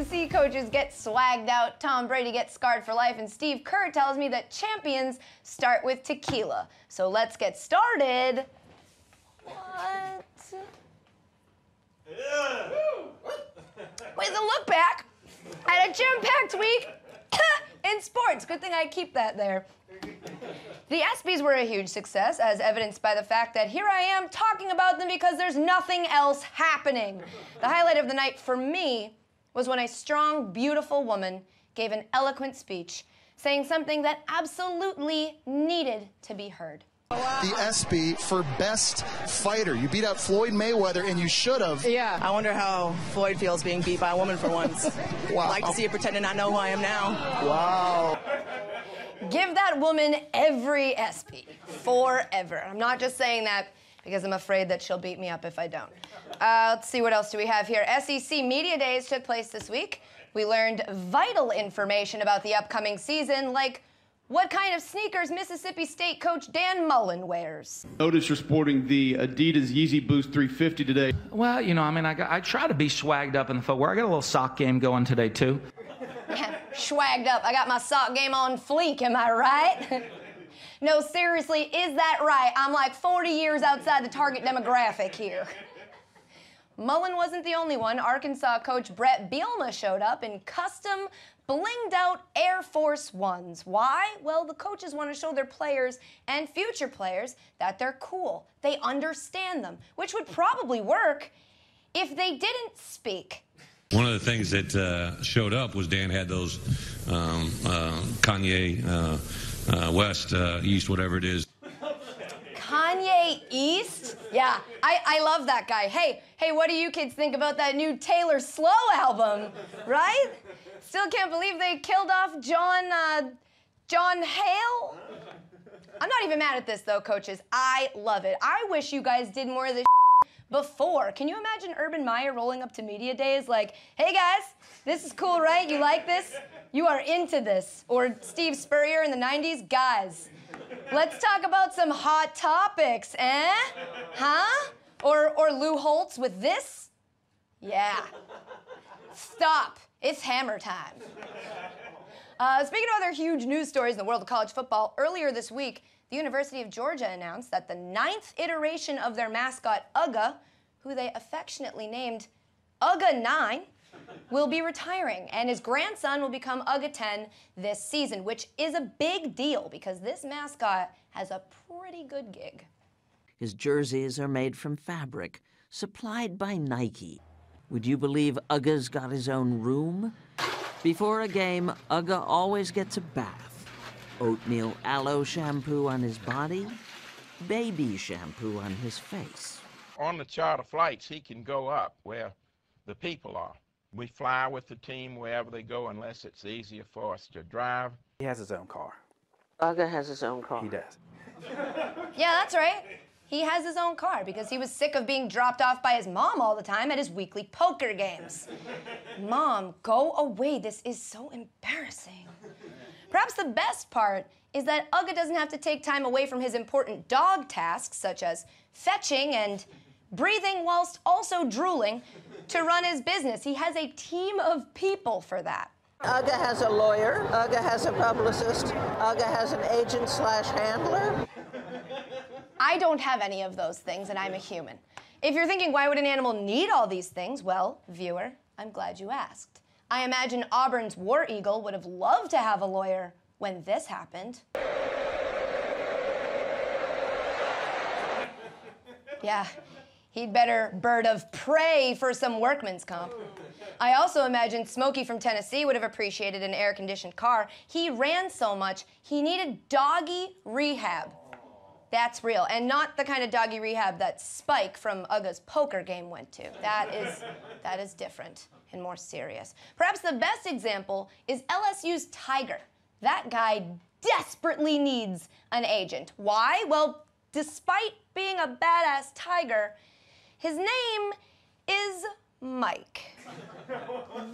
SEC coaches get swagged out, Tom Brady gets scarred for life, and Steve Kerr tells me that champions start with tequila. So let's get started. What? With a look back at a jam-packed week in sports. Good thing I keep that there. The ESPYs were a huge success, as evidenced by the fact that here I am talking about them because there's nothing else happening. The highlight of the night for me was when a strong, beautiful woman gave an eloquent speech saying something that absolutely needed to be heard. The ESPY for best fighter. You beat out Floyd Mayweather, and you should have. Yeah. I wonder how Floyd feels being beat by a woman for once. Wow. I'd like to see her pretend to not know who I am now. Wow. Give that woman every ESPY forever. I'm not just saying that because I'm afraid that she'll beat me up if I don't. Let's see, what else do we have here? SEC Media Days took place this week. We learned vital information about the upcoming season, like what kind of sneakers Mississippi State coach Dan Mullen wears. Notice you're sporting the Adidas Yeezy Boost 350 today. Well, you know, I mean, I try to be swagged up in the footwear. I got a little sock game going today, too. Yeah, swagged up. I got my sock game on fleek, am I right? No, seriously, is that right? I'm like 40 years outside the target demographic here. Mullen wasn't the only one. Arkansas coach Brett Bielema showed up in custom, blinged-out Air Force Ones. Why? Well, the coaches want to show their players and future players that they're cool. They understand them, which would probably work if they didn't speak. One of the things that showed up was Dan had those Kanye West, East, whatever it is. Kanye East? Yeah, I love that guy. Hey, what do you kids think about that new Taylor Slow album, right? Still can't believe they killed off John Hale? I'm not even mad at this, though, coaches. I love it. I wish you guys did more of this before. Can you imagine Urban Meyer rolling up to media days like, hey, guys, this is cool, right? You like this? You are into this. Or Steve Spurrier in the 90s, guys, let's talk about some hot topics, eh? Huh? Or Lou Holtz with this? Yeah. Stop. It's hammer time. Speaking of other huge news stories in the world of college football, earlier this week, the University of Georgia announced that the 9th iteration of their mascot, Ugga, who they affectionately named Ugga 9, will be retiring, and his grandson will become Ugga 10 this season, which is a big deal because this mascot has a pretty good gig. His jerseys are made from fabric, supplied by Nike. Would you believe Ugga's got his own room? Before a game, Ugga always gets a bath. Oatmeal aloe shampoo on his body, baby shampoo on his face. On the charter flights, he can go up where the people are. We fly with the team wherever they go unless it's easier for us to drive. He has his own car. Ugga has his own car. He does. Yeah, that's right. He has his own car because he was sick of being dropped off by his mom all the time at his weekly poker games. Mom, go away. This is so embarrassing. Perhaps the best part is that Ugga doesn't have to take time away from his important dog tasks, such as fetching and breathing whilst also drooling, to run his business. He has a team of people for that. Ugga has a lawyer. Ugga has a publicist. Ugga has an agent/handler. I don't have any of those things, and I'm a human. If you're thinking, why would an animal need all these things? Well, viewer, I'm glad you asked. I imagine Auburn's War Eagle would have loved to have a lawyer when this happened. Yeah, he'd better bird of prey for some workman's comp. I also imagine Smokey from Tennessee would have appreciated an air-conditioned car. He ran so much, he needed doggy rehab. That's real, and not the kind of doggy rehab that Spike from Ugga's poker game went to. That is different and more serious. Perhaps the best example is LSU's Tiger. That guy desperately needs an agent. Why? Well, despite being a badass tiger, his name is Mike.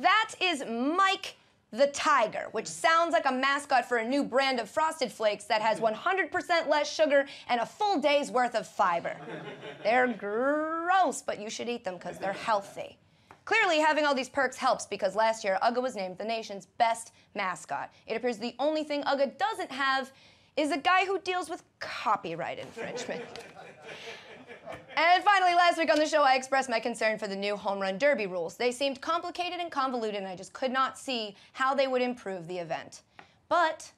That is Mike the Tiger, which sounds like a mascot for a new brand of Frosted Flakes that has 100% less sugar and a full day's worth of fiber. They're gross, but you should eat them because they're healthy. Clearly, having all these perks helps because last year, Ugga was named the nation's best mascot. It appears the only thing Ugga doesn't have is a guy who deals with copyright infringement. And finally, last week on the show, I expressed my concern for the new home run derby rules. They seemed complicated and convoluted, and I just could not see how they would improve the event. But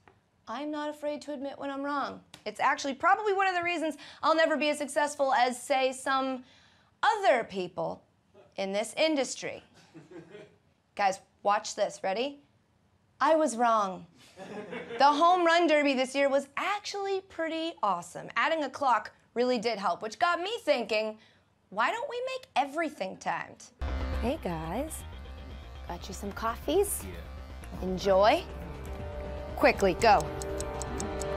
I'm not afraid to admit when I'm wrong. It's actually probably one of the reasons I'll never be as successful as, say, some other people in this industry. Guys, watch this. Ready? I was wrong. The home run derby this year was actually pretty awesome. Adding a clock really did help, which got me thinking, why don't we make everything timed? Hey guys, got you some coffees? Yeah. Enjoy. Quickly, go.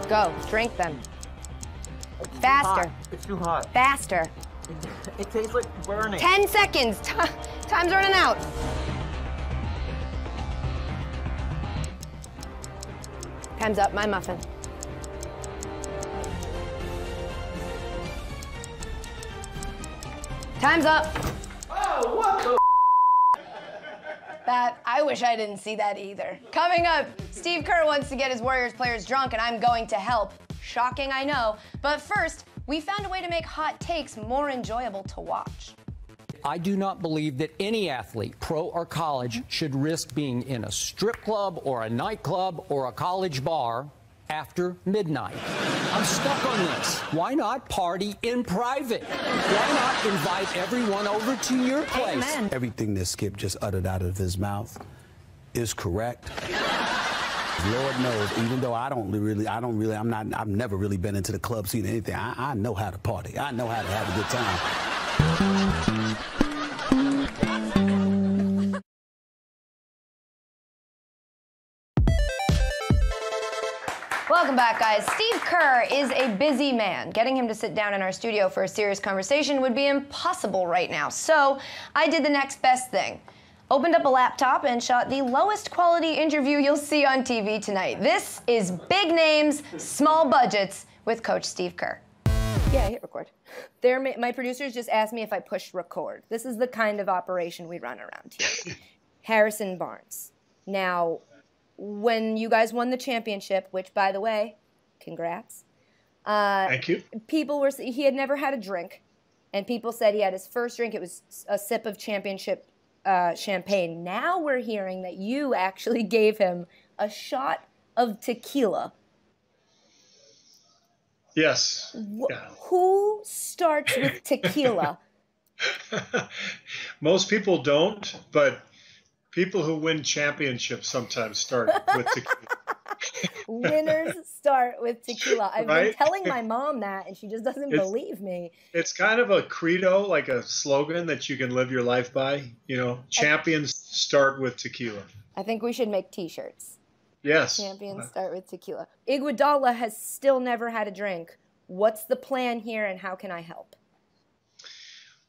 Go, drink them. Faster. It's too hot. Faster. It tastes like burning. 10 seconds. Time's running out. Time's up, my muffin. Time's up. Oh, what the? That, I wish I didn't see that either. Coming up, Steve Kerr wants to get his Warriors players drunk, and I'm going to help. Shocking, I know. But first, we found a way to make hot takes more enjoyable to watch. I do not believe that any athlete, pro or college, should risk being in a strip club or a nightclub or a college bar after midnight. I'm stuck on this. Why not party in private? Why not invite everyone over to your place? Amen. Everything that Skip just uttered out of his mouth is correct. Lord knows, even though I've never really been into the club scene or anything. I know how to party. I know how to have a good time. Welcome back, guys. Steve Kerr is a busy man. Getting him to sit down in our studio for a serious conversation would be impossible right now. So I did the next best thing. Opened up a laptop and shot the lowest quality interview you'll see on TV tonight. This is Big Names, Small Budgets with Coach Steve Kerr. Yeah, I hit record. My producers just asked me if I pushed record. This is the kind of operation we run around here. Harrison Barnes. Now, when you guys won the championship, which, by the way, congrats. Thank you. People were, he had never had a drink, and people said he had his first drink. It was a sip of championship champagne. Now we're hearing that you actually gave him a shot of tequila. Yes. Yeah. Who starts with tequila? Most people don't, but people who win championships sometimes start with tequila. Winners start with tequila. I've been telling my mom that, and she just doesn't believe me. It's kind of a credo, like a slogan that you can live your life by. You know, champions start with tequila. I think we should make T-shirts. Yes. Champions start with tequila. Iguodala has still never had a drink. What's the plan here, and how can I help?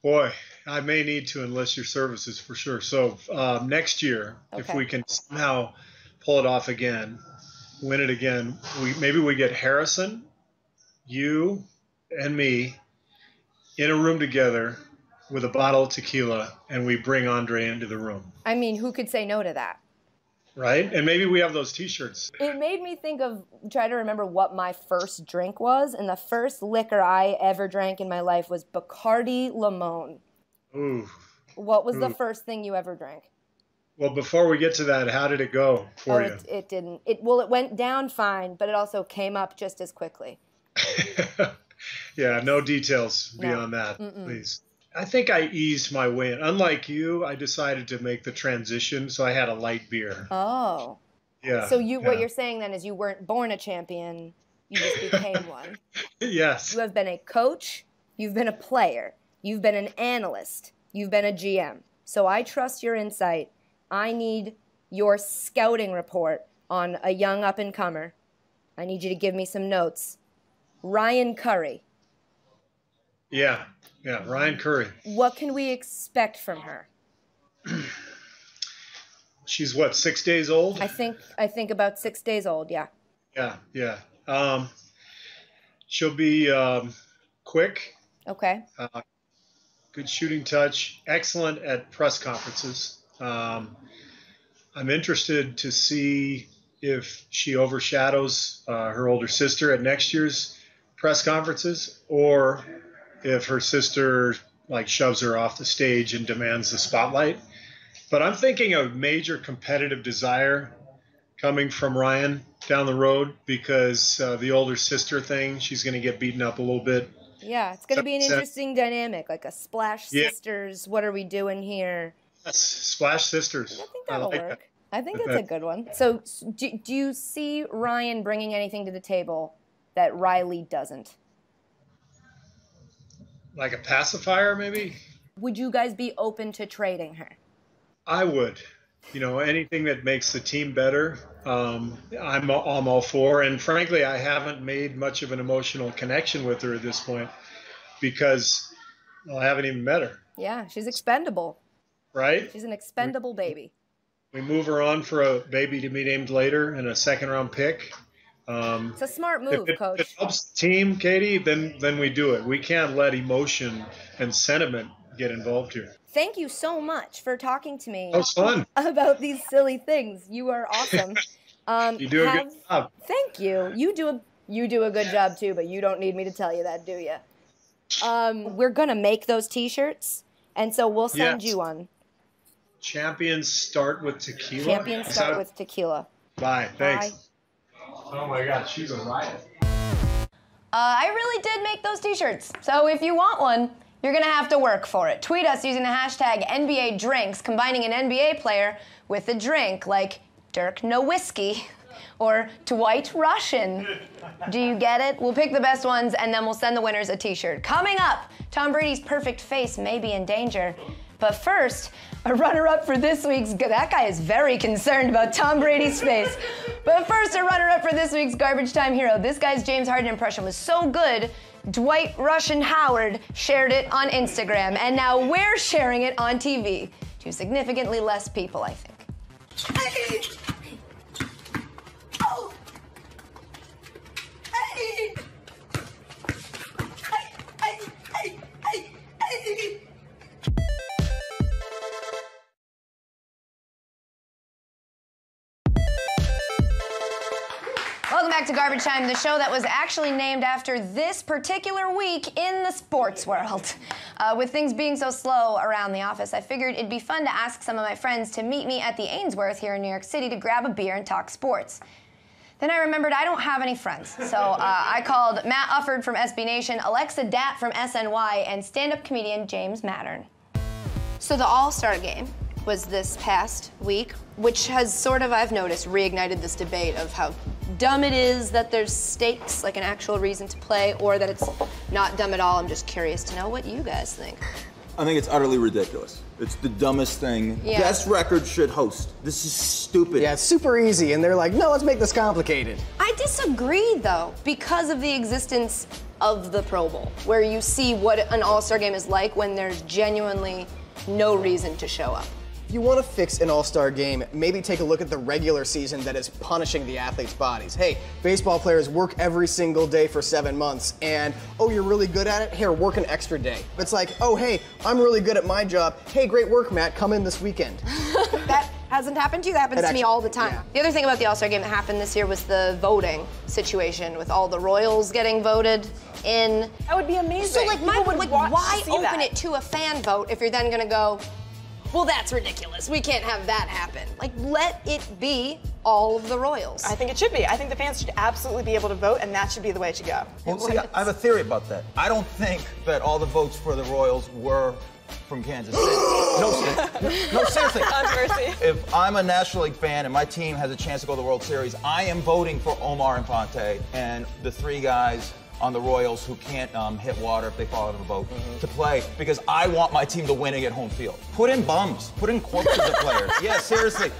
Boy, I may need to enlist your services for sure. So next year, if we can somehow pull it off again, win it again, maybe we get Harrison, you, and me in a room together with a bottle of tequila, and we bring Andre into the room. I mean, who could say no to that? Right? And maybe we have those T-shirts. It made me think of, try to remember what my first drink was, and the first liquor I ever drank in my life was Bacardi Limon. Ooh. What was the first thing you ever drank? Well, before we get to that, how did it go for you? It didn't. It went down fine, but it also came up just as quickly. Yeah, no details beyond that, please. I think I eased my way in. Unlike you, I decided to make the transition, so I had a light beer. Oh. Yeah. So what you're saying then is you weren't born a champion, you just became one. Yes. You have been a coach, you've been a player, you've been an analyst, you've been a GM. So I trust your insight. I need your scouting report on a young up-and-comer. I need you to give me some notes. Ryan Curry. Yeah, Ryan Curry. What can we expect from her? She's what, 6 days old? I think about 6 days old, yeah. Yeah. She'll be quick. Okay. good shooting touch, excellent at press conferences. I'm interested to see if she overshadows her older sister at next year's press conferences, or if her sister like shoves her off the stage and demands the spotlight. But I'm thinking a major competitive desire coming from Ryan down the road, because the older sister thing, she's going to get beaten up a little bit. Yeah, it's going to be an interesting dynamic, like a Splash Sisters, what are we doing here? Yes, Splash Sisters. I think that'll work. I think that's a good one. So do you see Ryan bringing anything to the table that Riley doesn't? Like a pacifier, maybe? Would you guys be open to trading her? I would. You know, anything that makes the team better, I'm all for. And frankly, I haven't made much of an emotional connection with her at this point because I haven't even met her. Yeah, she's expendable. Right? She's an expendable baby. We move her on for a baby to be named later and a second-round pick. It's a smart move, Coach. If it helps the team, Katie, then we do it. We can't let emotion and sentiment get involved here. Thank you so much for talking to me. That was fun. About these silly things. You are awesome. You do a good job. Thank you. You do a good job too, but you don't need me to tell you that, do you? We're gonna make those T-shirts, and so we'll send you one. Champions start with tequila. Champions start with tequila. Bye. Thanks. Bye. Oh my God, she's a riot. I really did make those T-shirts, so if you want one, you're gonna have to work for it. Tweet us using the hashtag NBA Drinks, combining an NBA player with a drink, like Dirk Nowitzki or Dwight Russian. Do you get it? We'll pick the best ones, and then we'll send the winners a T-shirt. Coming up, Tom Brady's perfect face may be in danger. But first, a runner-up for this week's... That guy is very concerned about Tom Brady's face. But first, a runner-up for this week's Garbage Time Hero. This guy's James Harden impression was so good, Dwight Russian Howard shared it on Instagram. And now we're sharing it on TV. To significantly less people, I think. Hey! Oh! Hey! Hey! Welcome back to Garbage Time, the show that was actually named after this particular week in the sports world. With things being so slow around the office, I figured it'd be fun to ask some of my friends to meet me at the Ainsworth here in New York City to grab a beer and talk sports. Then I remembered I don't have any friends, so I called Matt Ufford from SB Nation, Alexa Datt from SNY, and stand-up comedian James Mattern. So the All-Star Game was this past week, which has sort of, I've noticed, reignited this debate of how dumb it is that there's stakes, like an actual reason to play, or that it's not dumb at all. I'm just curious to know what you guys think. I think it's utterly ridiculous. It's the dumbest thing. Yeah. Best record should host. This is stupid. Yeah, it's super easy, and they're like, no, let's make this complicated. I disagree, though, because of the existence of the Pro Bowl, where you see what an All-Star Game is like when there's genuinely no reason to show up. If you want to fix an All-Star Game, maybe take a look at the regular season that is punishing the athletes' bodies. Hey, baseball players work every single day for 7 months, and, oh, you're really good at it? Here, work an extra day. It's like, oh, hey, I'm really good at my job. Hey, great work, Matt. Come in this weekend. That hasn't happened to you. That happens to me all the time. Yeah. The other thing about the All-Star Game that happened this year was the voting situation with all the Royals getting voted in. That would be amazing. So, like, why open it to a fan vote if you're then going to go, well, that's ridiculous. We can't have that happen. Like, let it be all of the Royals. I think it should be. I think the fans should absolutely be able to vote, and that should be the way to go. Well, see, I have a theory about that. I don't think that all the votes for the Royals were from Kansas City. No, seriously. Controversy. If I'm a National League fan and my team has a chance to go to the World Series, I am voting for Omar Infante and the 3 guys on the Royals who can't hit water if they fall out of a boat to play, because I want my team to win and get home field. Put in bums. Put in corpses of players. Yeah, seriously.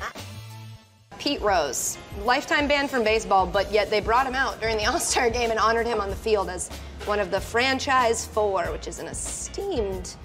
Pete Rose, lifetime ban from baseball, but yet they brought him out during the All-Star Game and honored him on the field as one of the franchise 4, which is an esteemed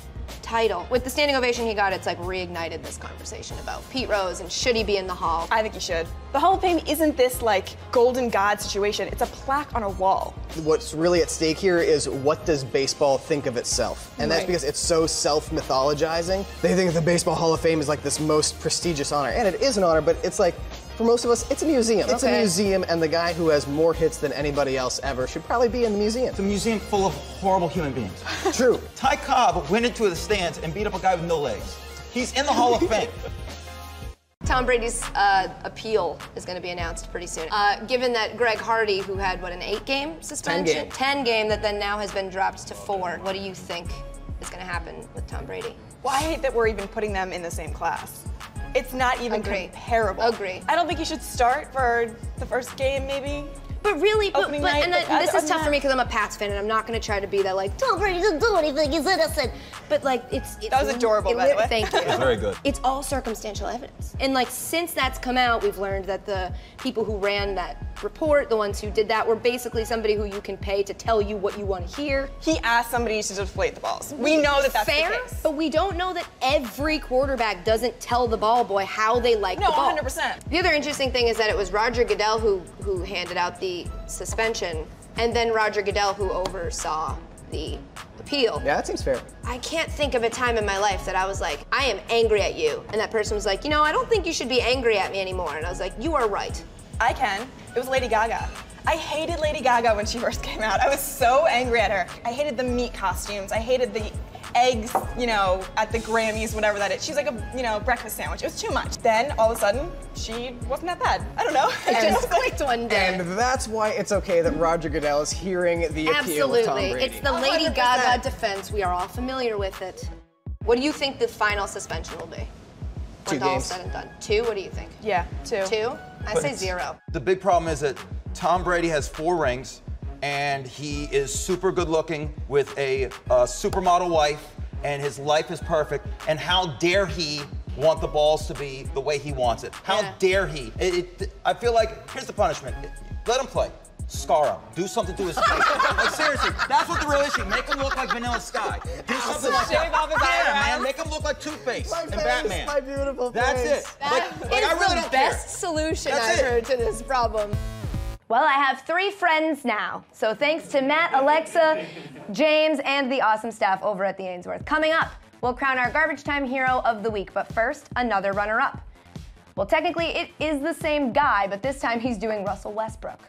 title. With the standing ovation he got, it's like reignited this conversation about Pete Rose and should he be in the Hall. I think he should. The Hall of Fame isn't this like golden god situation. It's a plaque on a wall. What's really at stake here is what does baseball think of itself? And that's because it's so self-mythologizing. They think the Baseball Hall of Fame is like this most prestigious honor. And it is an honor, but it's like, for most of us, it's a museum. It's a museum, and the guy who has more hits than anybody else ever should probably be in the museum. It's a museum full of horrible human beings. True. Ty Cobb went into the stands and beat up a guy with no legs. He's in the Hall of Fame. Tom Brady's appeal is going to be announced pretty soon. Given that Greg Hardy, who had, what, an 8-game suspension? 10 game that then now has been dropped to 4. What do you think is going to happen with Tom Brady? Well, I hate that we're even putting them in the same class. It's not even comparable. Agree. I don't think he should start for the first game, maybe. But really, this is tough for me me because I'm a Pats fan and I'm not going to try to be that like, Tom Brady doesn't do anything, he's innocent. But like, that was adorable, by the way. Thank you. It was very good. It's all circumstantial evidence. And like, since that's come out, we've learned that the people who ran that report, the ones who did that, were basically somebody who you can pay to tell you what you want to hear. He asked somebody to deflate the balls. We know that that's fair, the case. but we don't know that every quarterback doesn't tell the ball boy how they like the ball. 100%. The other interesting thing is that it was Roger Goodell who handed out the suspension, and then Roger Goodell who oversaw the appeal. Yeah, that seems fair. I can't think of a time in my life that I was like, I am angry at you. And that person was like, you know, I don't think you should be angry at me anymore. And I was like, you are right. I can. It was Lady Gaga. I hated Lady Gaga when she first came out. I was so angry at her. I hated the meat costumes. I hated the eggs, you know, at the Grammys, whatever that is. She's like a, you know, breakfast sandwich. It was too much. Then, all of a sudden, she wasn't that bad. I don't know. It just clicked one day. And that's why it's okay that Roger Goodell is hearing the appeal of Tom Brady. It's the Lady Gaga defense. We are all familiar with it. What do you think the final suspension will be? 2 When all games. said and done. 2? What do you think? Yeah, 2. 2? I say 0. The big problem is that Tom Brady has 4 rings, and he is super good looking with a supermodel wife, and his life is perfect. And how dare he want the balls to be the way he wants it? How dare he? I feel like, here's the punishment. Let him play. Scar him. Do something to his face. Like, seriously, that's what the real issue. Make him look like Vanilla Sky. Do something like Shave off his eyebrows. man. Make him look like Two-Face and Batman. My beautiful That's face. it. That I is really the don't best care. solution That's I've it. heard to this problem. Well, I have 3 friends now. So thanks to Matt, Alexa, James, and the awesome staff over at the Ainsworth. Coming up, we'll crown our Garbage Time Hero of the Week. But first, another runner-up. Well, technically, it is the same guy, but this time he's doing Russell Westbrook.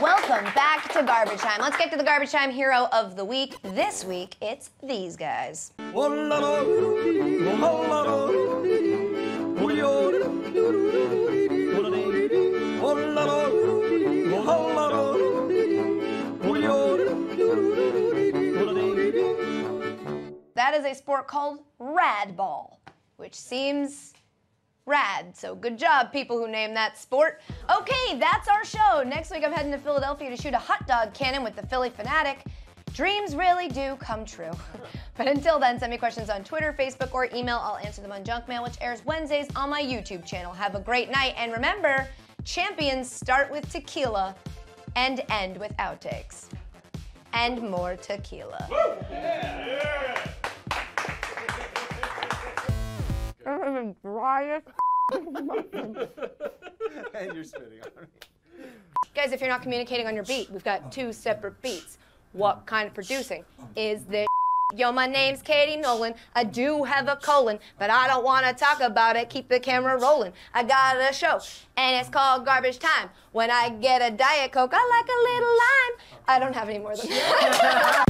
Welcome back to Garbage Time. Let's get to the Garbage Time Hero of the Week. This week, it's these guys. That is a sport called radball, which seems rad. So good job, people who named that sport. Okay, that's our show. Next week, I'm heading to Philadelphia to shoot a hot dog cannon with the Philly Fanatic. Dreams really do come true. But until then, send me questions on Twitter, Facebook, or email. I'll answer them on Junk Mail, which airs Wednesdays on my YouTube channel. Have a great night. And remember, champions start with tequila and end with outtakes. And more tequila. And you're spitting on me. Guys, if you're not communicating on your beat, we've got 2 separate beats. What kind of producing is this? Yo, my name's Katie Nolan. I do have a colon, but I don't want to talk about it. Keep the camera rolling. I got a show, and it's called Garbage Time. When I get a Diet Coke, I like a little lime. I don't have any more than that.